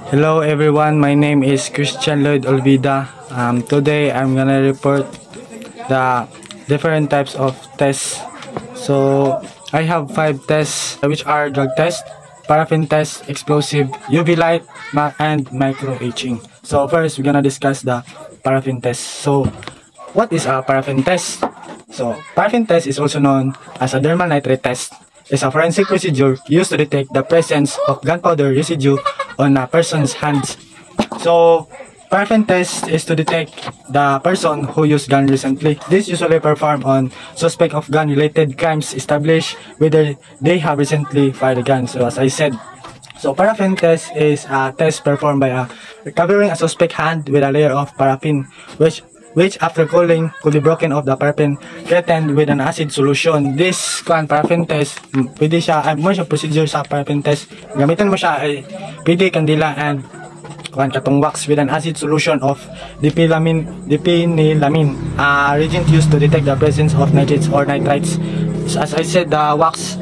Hello everyone, my name is Christian Lloyd Olvida. Today I'm gonna report the different types of tests. So I have 5 tests which are drug test, paraffin test, explosive, UV light, and micro etching. So first we're gonna discuss the paraffin test. So what is a paraffin test? So paraffin test is also known as a dermal nitrate test. It's a forensic procedure used to detect the presence of gunpowder residue on a person's hands. So, paraffin test is to detect the person who used gun recently. This usually performed on suspect of gun-related crimes, establish whether they have recently fired a gun. So, as I said, so paraffin test is a test performed by covering a suspect hand with a layer of paraffin, which after cooling could be broken off the paraffin threatened with an acid solution. This paraffin test, pwede siya, mo siya procedure sa paraffin test. Gamitan mo siya ay pwede kandila and katong wax with an acid solution of dipenilamine, reagent used to detect the presence of nitrates or nitrites. So, as I said, the wax,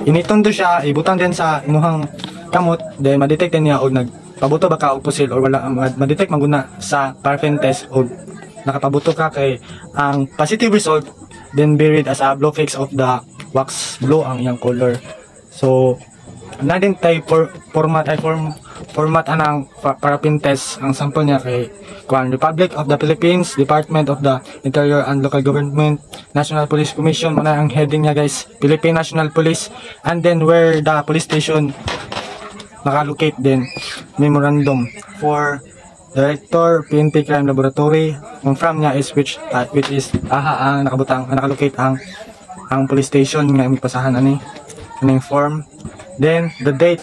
initon do siya, ibutang din sa inuhang kamot, then madetect din niya o nagpabuto ba ka o pusil or wala, madetect maguna sa paraffin test o nakapabuto ka kay ang positive result then buried as a blue fix of the wax blue ang iyang color. So na din type format anang paraffin test. Ang sample niya kay Republic of the Philippines, Department of the Interior and Local Government, National Police Commission, muna ang heading niya guys, Philippine National Police, and then where the police station nakalocate din memorandum for Director PNP Crime Laboratory. Ang from niya is which is ang nakabutang nakalocate ang police station nga ipasahan ani form. Then the date.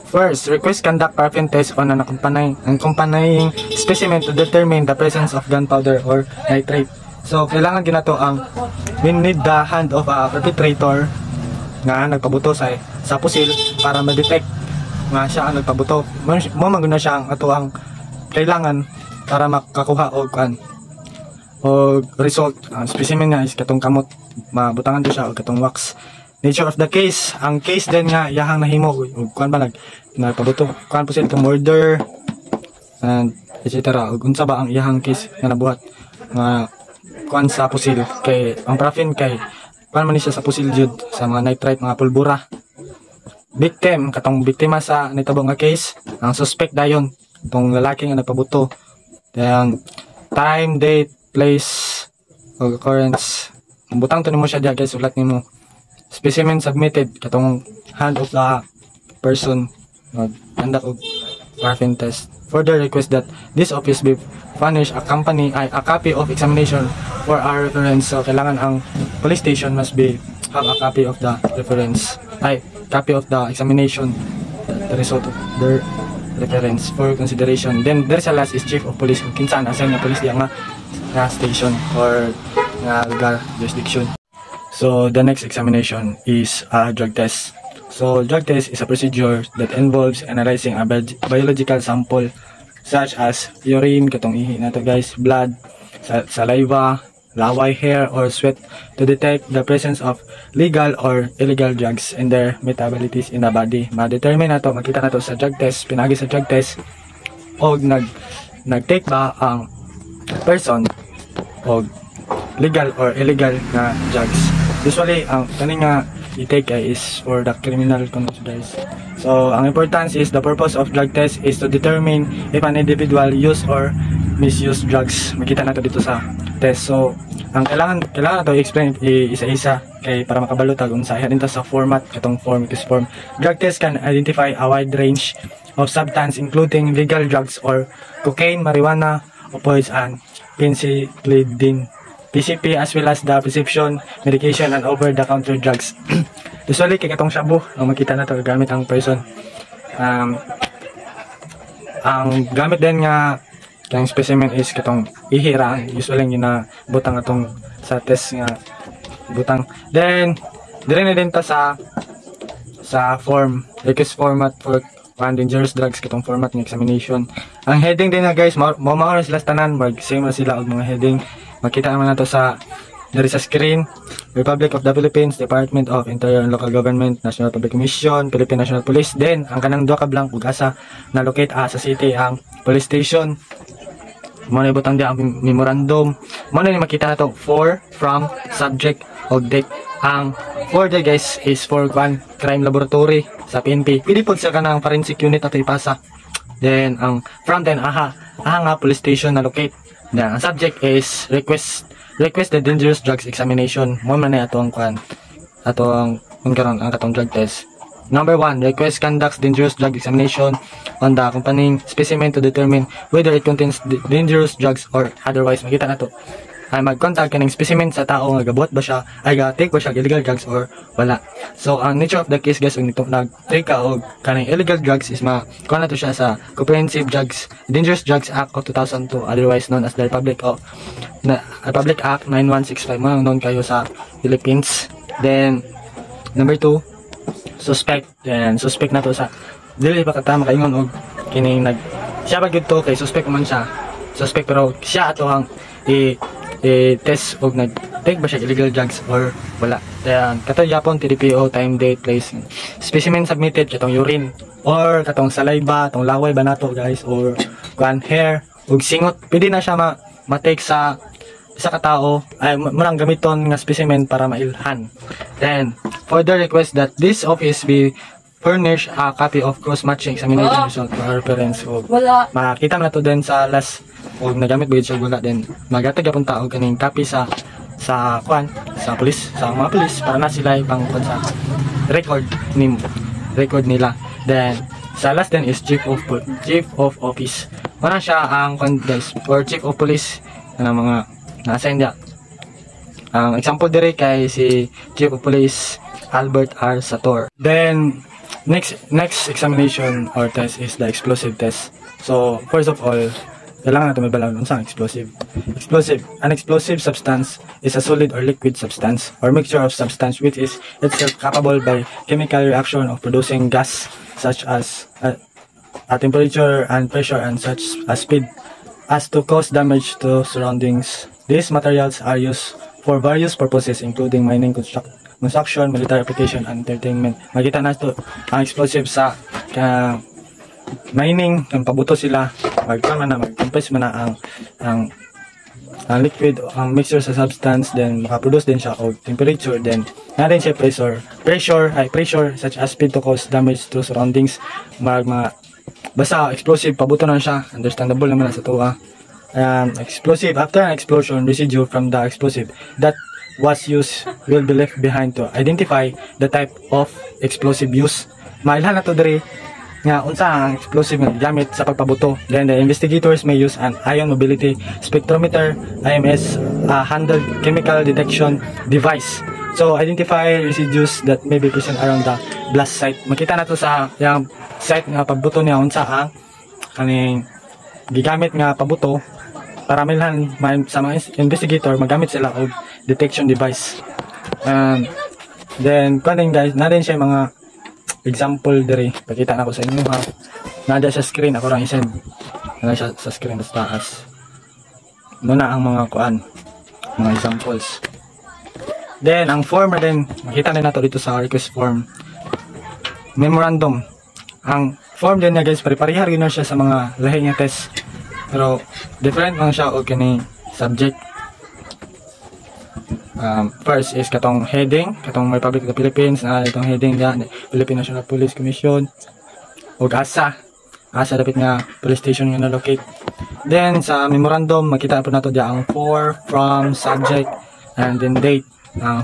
First, request conduct paraffin test on an accompanying specimen to determine the presence of gunpowder or nitrate. So kailangan ginato ang we need the hand of a perpetrator nga nagpabuto sa pusil para ma-detect nga siya ang nagpabuto. Mo maguna siya ang ato ang kailangan para makakuha o result. Ang specimen nga is katong kamot, mabutangan do siya o katong wax. Nature of the case, ang case din nga yahang nahimo ug kuan ba nagpabuto kuan po sila itong murder and etc. ug unsa ba ang iyahang case nga nabuhat nga kuan sa pusil kay ang paraffin kay kuan man siya sa pusil jud sa mga nitrite, mga pulbura. Victim, katong biktima sa nitabo nga case, ang suspect dayon, itong lalaki nga nagpabuto. Then, time, date, place, of occurrence. Butang to nimo siya diya guys, ulat nimo. Specimen submitted, katong hand of the person, conduct of paraffin test. Further request that this office be furnish a copy of examination for our reference. So, kailangan ang police station must have a copy of the reference. Copy of the examination, the result of their reference for consideration. Then there's a last is chief of police, kung kinsa assign na police diya nga station or nga lugar, jurisdiction. So the next examination is a drug test. So drug test is a procedure that involves analyzing a biological sample such as urine, katong ihi na to guys, blood, saliva, laway, hair, or sweat to detect the presence of legal or illegal drugs and their metabolites in the body. Ma-determine na to, makita na to sa drug test, pinagi sa drug test, o nag-take ba ang person o legal or illegal na drugs. Usually, ang kaning nga i-take is for the criminal controls. So, ang importance is the purpose of drug test is to determine if an individual use or misuse drugs. Makita na to dito sa test. So, ang kailangan to i-explain isa-isa kay para makabalutag unsa din ta sa format katong form. Drug test can identify a wide range of substance including legal drugs or cocaine, marijuana, opioids, and penicillin, PCP, as well as the prescription medication and over-the-counter drugs. Usually kay katong shabu ang makita na to gamit ang person. Ang gamit din nga kang specimen is katong ihira, usually butang atong sa test nga butang. Then dire na din ta sa form, request format for dangerous drugs, katong format ng examination. Ang heading din na guys, mao sila tanan, same na sila og mga heading. Makita naman nato sa Dari sa screen, Republic of the Philippines, Department of Interior and Local Government, National Public Commission, Philippine National Police. Then, ang kanang duha ka blank ug asa na locate sa city ang police station. Mo na ibutang di ang memorandum. Mo na ni makita nato for, from, subject, og date. Ang for the guys is for crime laboratory sa PNP. Pwede po siya ka ng forensic unit na ito ipasa. Then, ang from then, aha nga police station na locate. Then, ang subject is request the dangerous drugs examination. Mo man na ato ang katong drug test. Number 1, request conducts dangerous drug examination on the accompanying specimen to determine whether it contains dangerous drugs or otherwise. Makita na to. Ay mag-contact kaning specimen sa tao nga gabuhat ba siya, ay ga-take ba siya illegal drugs or wala. So, ang nature of the case guys, kung nag-take ka og kaning illegal drugs is kuha na to siya sa Comprehensive Dangerous Drugs Act of 2002, otherwise known as the Republic Act 9165, mga known kayo sa Philippines. Then, number 2, suspect. Then, suspect na to sa dili pa katama kaingon og kining siya ba gyud to kay suspect man siya. Suspect pero siya ato ang test og nag-take ba siya illegal drugs or wala. Then, katong Japon, TDPO, time, date, place, specimen submitted, katong urine, or katong saliva, katong laway ba nato guys, or hair, ug singot. Pwede na siya ma-take sa isa ka tao, ay murang gamiton nga specimen para mailhan. Then, further request that this office be furnish a copy of cross-matching examination result for reference. Makita na to din sa last o nagamit ba siya gula din magatag apon tao kaning copy sa police, sa mga police para na sila ipang sa record nila. Then sa last din is chief of office. Wala siya ang or chief of police na mga na-assign dia. Ang example dire kay si Chief of Police Albert R. Sator. Then next examination or test is the explosive test. So first of all, kailangan natin may balaw sa explosive. An explosive substance is a solid or liquid substance or mixture of substance which is itself capable by chemical reaction of producing gas such as a temperature and pressure and such a speed as to cause damage to surroundings. These materials are used for various purposes including mining, construction, military application, and entertainment. Makita na ito ang explosive sa mining, kung pabuto sila, mag-compress man na ang liquid, ang mixture sa substance, then makaproduce din siya o temperature, then natin siya pressure such as speed to cause damage to surroundings. Basta explosive, pabuto na siya, understandable naman na sa tuwa. Explosive, after an explosion, residue from the explosive that was used will be left behind to identify the type of explosive use. Mailhan na to diri nga unsa ang explosive nga gamit sa pagpabuto. Then the investigators may use an ion mobility spectrometer, IMS, handled chemical detection device. So identify residues that may be present around the blast site. Makita na to sa yung site nga pagbuto niya unsa ang kaning gigamit nga pabuto para milhan sa mga investigator magamit sila og detection device. Then kaning guys, na rin siya mga example diri. Pakita na ko sa inyo ha. Nada sa screen ako ra i-send. Nada siya sa screen sa taas. Muna ang mga mga examples. Then ang form na din, makita na nato dito sa request form. Memorandum. Ang form din niya guys, pare-parehar gina siya sa mga lahi nga test. Pero different lang siya o kini subject. First is katong heading, katong Republic of the Philippines, itong heading diyan, Philippine National Police Commission, o asa dapat nga police station nga na-locate. Then sa memorandum, makita po nato diyan ang for, from, subject, and then date.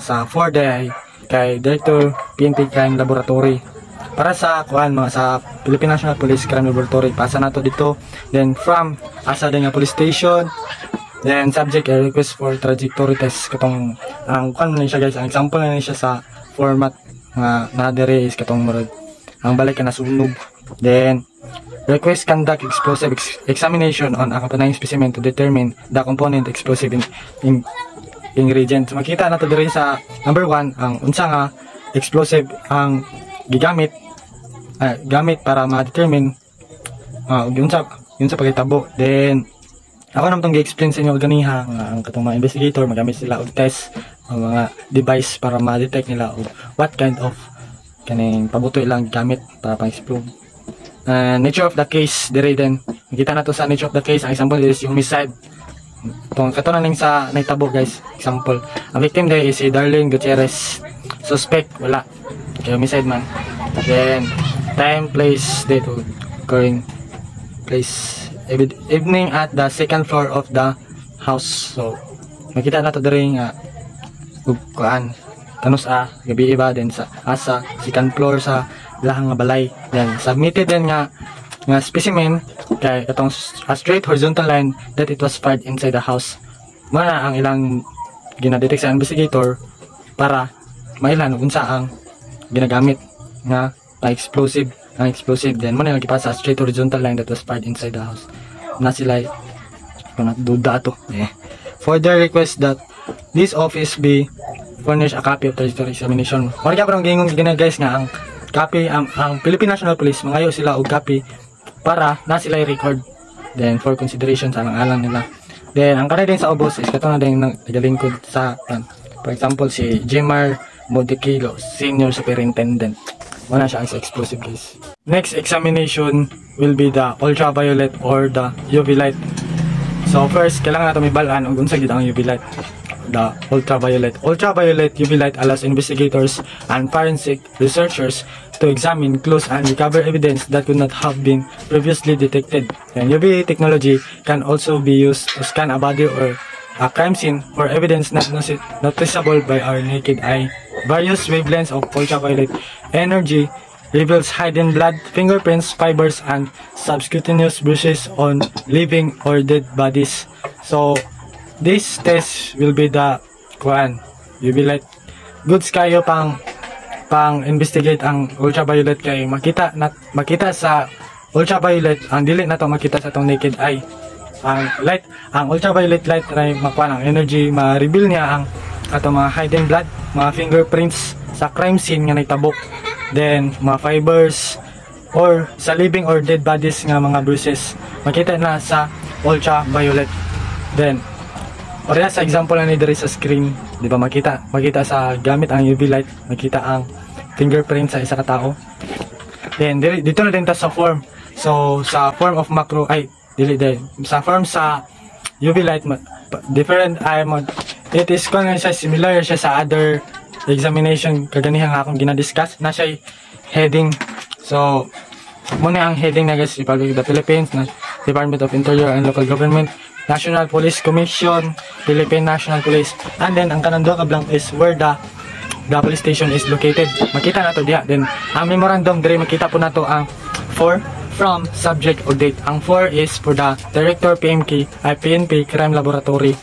Sa for day kay Director PNP Crime Laboratory. Para sa mga sa Philippine National Police Crime Laboratory, pasa nato dito. Then from, asa din nga police station. Then subject a request for trajectory test. Katong ang na siya guys, ang example na siya sa format nga nadere is katong ang balik ka nasunog. Then request conduct explosive examination on accompanying specimen to determine the component explosive ingredient. So, makita nato diri sa number 1 ang unsa nga explosive ang gigamit gamit para ma-determine yun sa pagkitabo. Then ako naman itong gi-explain sa inyo ganiha nga ang katong mga investigator magamit sila og test o mga device para ma-detect nila og what kind of kaning pabutoy lang gamit para pang-explode. Nature of the case dire din makita na to sa nature of the case. Ang example is yung homicide. Itong katunan ning sa naitabo guys, example ang victim there is si Darlene Gutierrez, suspect wala kay homicide man. Then time, place, date occurring place evening at the second floor of the house. So makita na to dire nga kuan tanus gabi iba din sa asa second floor sa lahang nga balay. Then submitted din nga specimen kay katong a straight horizontal line that it was fired inside the house. Muna ang ilang ginadetect sa investigator para mailan unsa ang ginagamit nga explosive ang explosive. Then muna lang gipasa sa straight horizontal line that was fired inside the house. Na sila kung duda to further request that this office be furnish a copy of the register examination. Wala ka parang gingon gina guys nga ang copy ang Philippine National Police mangayo sila og copy para na sila i-record then for consideration sa alang nila. Then ang kanay din sa ubos is kato na din nagalingkod sa for example si Jemar Modekilo, Senior Superintendent. Wala siya as explosive guys. Next examination will be the ultraviolet or the UV light. So first kailangan nato mibalaan og unsa gid ang UV light. The ultraviolet UV light allows investigators and forensic researchers to examine clues and recover evidence that could not have been previously detected. And UV technology can also be used to scan a body or a crime scene for evidence not noticeable by our naked eye. Various wavelengths of ultraviolet energy reveals hidden blood, fingerprints, fibers, and subcutaneous bruises on living or dead bodies. So this test will be the UV light. Goods kayo pang investigate ang ultraviolet kay makita sa ultraviolet ang dili na to makita sa tong naked eye. Ang ultraviolet light ray makuha ang energy, ma-reveal niya ang atong mga hidden blood, mga fingerprints sa crime scene nga naitabok. Then mga fibers or sa living or dead bodies nga mga bruises makita na sa ultraviolet. Then pareha sa example na ni diri sa screen, di ba makita sa gamit ang UV light, makita ang fingerprint sa isa ka tao. Then dito na din ta sa form. So sa form of macro sa form sa UV light different it is similar siya sa other examination kaganihan nga akong ginadiscuss na siya heading. So muna ang heading na guys, Republic of the Philippines, Department of Interior and Local Government, National Police Commission, Philippine National Police, and then ang kanang duha ka blank is where the police station is located. Makita na to diha. Then ang memorandum dire makita po nato ang for, from, subject o date. Ang for is for the Director PNP Crime Laboratory.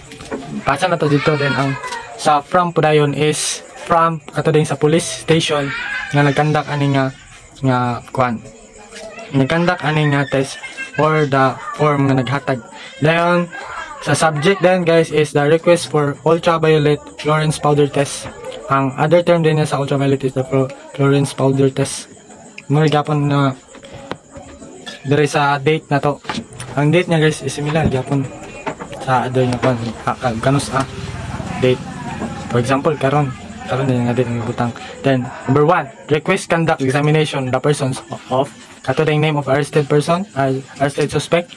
Pasa na to dito. Then ang sa from po dayon is from kato din sa police station nga nagkandak ani nga nagkandak ani nga test or the form nga naghatag. Then sa subject then guys is the request for ultraviolet fluorescence powder test. Ang other term din sa ultraviolet is the fluorescence powder test. Muna gapon na dire sa date na to. Ang date niya guys is similar gapon sa other nga kanus date. For example karon din nga date ng butang. Then number 1, request conduct examination the persons of kato ding name of arrested person, arrested suspect,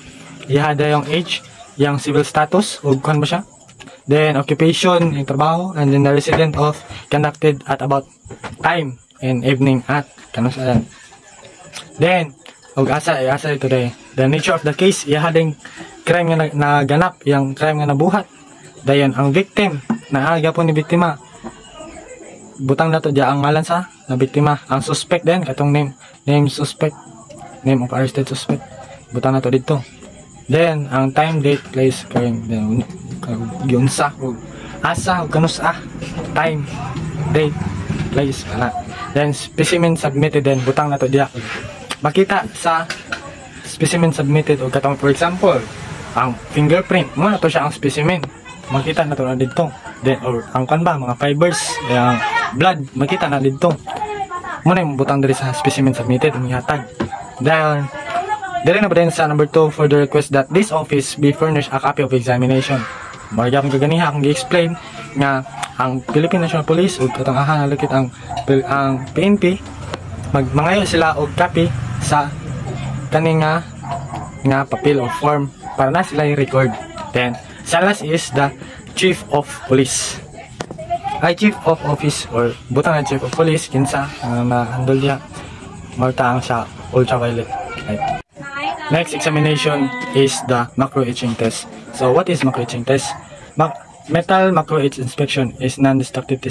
ihada yung age, yung civil status, ug kan ba siya? Then occupation, yung trabaho, and then the resident of conducted at about time and evening at kanus ayan. Then ug asa today. The nature of the case, ihading crime nga naganap, yung crime nga nabuhat. Dayon ang victim, naaga po ni biktima. Butang na to diya ang ngalan sa na biktima. Ang suspect din katong name suspect, name of arrested suspect. Butang na to dito. Then ang time, date, place, current, then gyunsa ug asa ug kanus time, date, place wala. Then specimen submitted then butang na to diya. Makita sa specimen submitted o katong for example ang fingerprint mo na to siya ang specimen. Makita na to na dito. Then or ang mga fibers, yung blood, makita na dito. Muna yung butang diri sa specimen submitted, ang ihatag. Then Dili na ba din sa number 2 for the request that this office be furnished a copy of examination. Marga akong kaganiha akong gi-explain nga ang Philippine National Police ug katong aha nalukit ang PNP mangayo sila og copy sa kani nga papel or form para na sila i-record. Then sa last is the Chief of Police. Ay Chief of Office or butang na Chief of Police kinsa na-handle diya marta ang sa ultraviolet light. Next examination is the macro etching test. So what is macro etching test? Metal macro etch inspection is non-destructive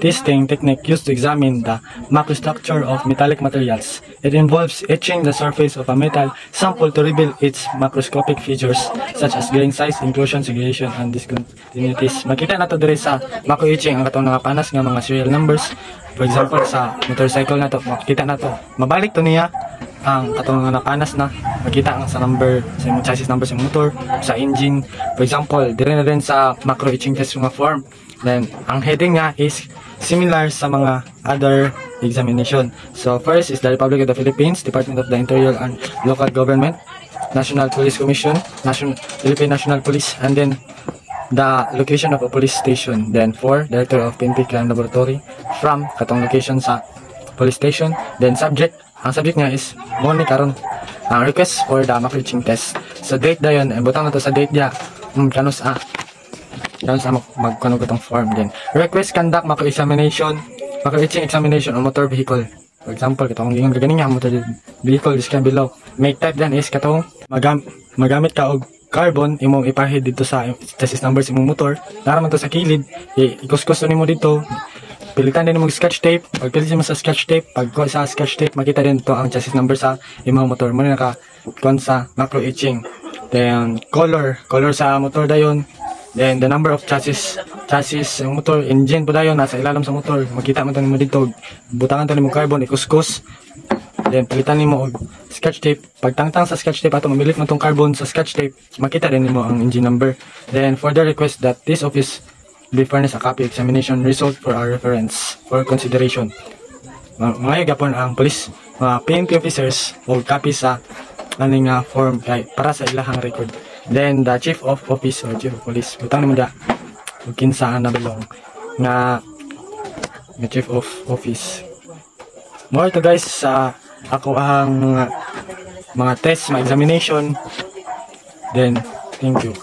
testing technique used to examine the macrostructure of metallic materials. It involves etching the surface of a metal sample to reveal its macroscopic features such as grain size, inclusion, segregation, and discontinuities. Makita na to diri sa macro etching ang katong nakapanas nga mga serial numbers. For example, sa motorcycle na to, makita na to. Mabalik to niya ang katong nakapanas na makita ang sa number sa imong chassis number sa motor, sa engine. For example, dire na rin sa macro etching test nga form. Then ang heading nga is similar sa mga other examination. So first is the Republic of the Philippines, Department of the Interior and Local Government, National Police Commission, Philippine National Police, and then the location of a police station. Then 4, Director of PNP Crime Laboratory from katong location sa police station. Then subject, ang subject nga is money karon ang request for the macro etching test. So date dayon, butang na to sa date dia. Kanus magkano itong form din. Request conduct macro etching examination on motor vehicle. For example, katong gingon gani nga motor vehicle described below. Make type dan is katong magamit ka og carbon imong ipahid dito sa chassis number sa imong motor. Naraman to sa kilid, ikuskus nimo dito. Pilitan din mo sketch tape. Pag pilit mo sa sketch tape, pag sa sketch tape makita din to ang chassis number sa imong motor. Mo naka kon sa macro etching. Then color sa motor dayon. Then the number of chassis motor, engine po dayon nasa ilalim sa motor. Makita mo tanimo dito. Butangan tanimo carbon ikuskus. Then palitan nimo og sketch tape. Pagtangtang sa sketch tape ato mamilit mo tong carbon sa sketch tape, makita din nimo ang engine number. Then further request that this office be furnished a copy examination result for our reference for consideration. Mga gapon ang police, mga PNP officers o copy sa aning form kay para sa ilahang record. Then the Chief of Office or Chief of Police, butang naman da kinsa na belong nga Chief of Office. More to guys sa ako ang mga test, mga examination. Then thank you.